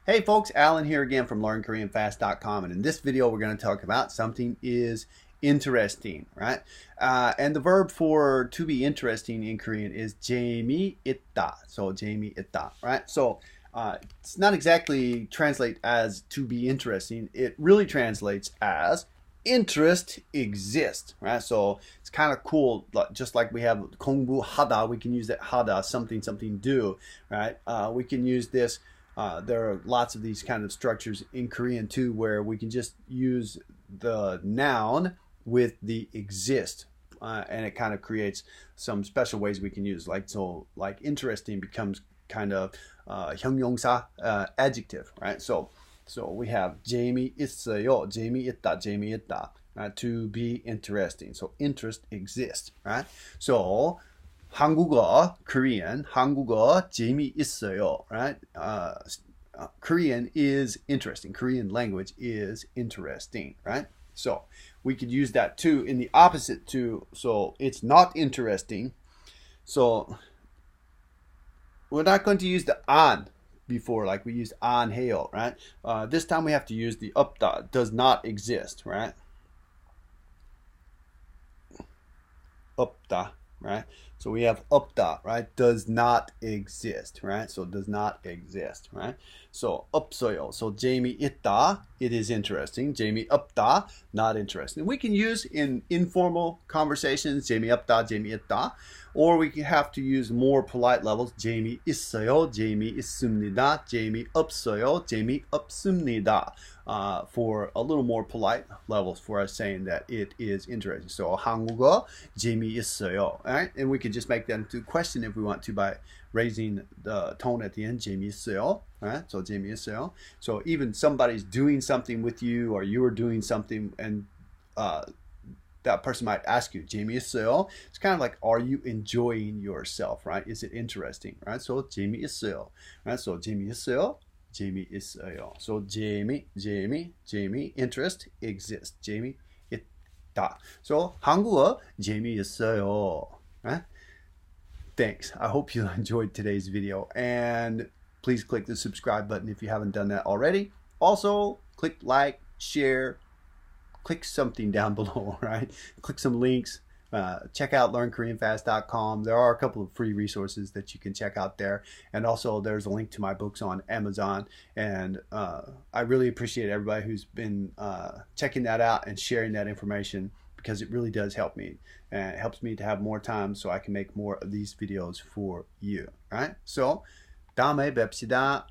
Hey folks, Alan here again from LearnKoreanFast.com, and in this video we're going to talk about something is interesting, right? And the verb for to be interesting in Korean is 재미있다. So 재미있다, right? So it's not exactly translate as to be interesting. It really translates as interest exists, right? So it's kind of cool, just like we have 공부하다, we can use that 하다, something do, right? We can use this. There are lots of these kind of structures in Korean too, where we can just use the noun with the exist, and it kind of creates some special ways we can use. Like interesting becomes kind of 형용사, adjective, right? So we have 재미있어요, 재미있다, right? To be interesting. So interest exists, right? So 한국어, Korean, 한국어 재미있어요, right? Korean is interesting. Korean language is interesting, right? So we could use that too in the opposite too. So it's not interesting. So we're not going to use the an before, like we used an 해요, right? This time we have to use the 없다, does not exist, right? 없다, right? So we have 없다, right? Does not exist, right? So does not exist, right? So 없어요. So 재미있다, it is interesting. 재미없다, not interesting. We can use in informal conversations 재미없다, 재미있다, or we can have to use more polite levels. 재미있어요, 재미있습니다, 재미없어요, 재미없습니다. For a little more polite levels for us saying that it is interesting. So 한국어 재미있어요, right? And we can just make that into a question if we want to by raising the tone at the end. 재미있어요, right? So 재미있어요. So even somebody's doing something with you, or you are doing something, and that person might ask you, 재미있어요? It's kind of like, are you enjoying yourself, right? Is it interesting, right? So 재미있어요, right? So 재미있어요, 재미있어요. So 재미, interest, exist. 재미있다. So 한국어 재미있어요, right? Thanks. I hope you enjoyed today's video, and please click the subscribe button if you haven't done that already. Also, click like, share, click something down below, right? Click some links. Check out LearnKoreanFast.com. There are a couple of free resources that you can check out there. And also there's a link to my books on Amazon. And I really appreciate everybody who's been checking that out and sharing that information, because it really does help me. And it helps me to have more time so I can make more of these videos for you, right? So, 다음에 뵙시다.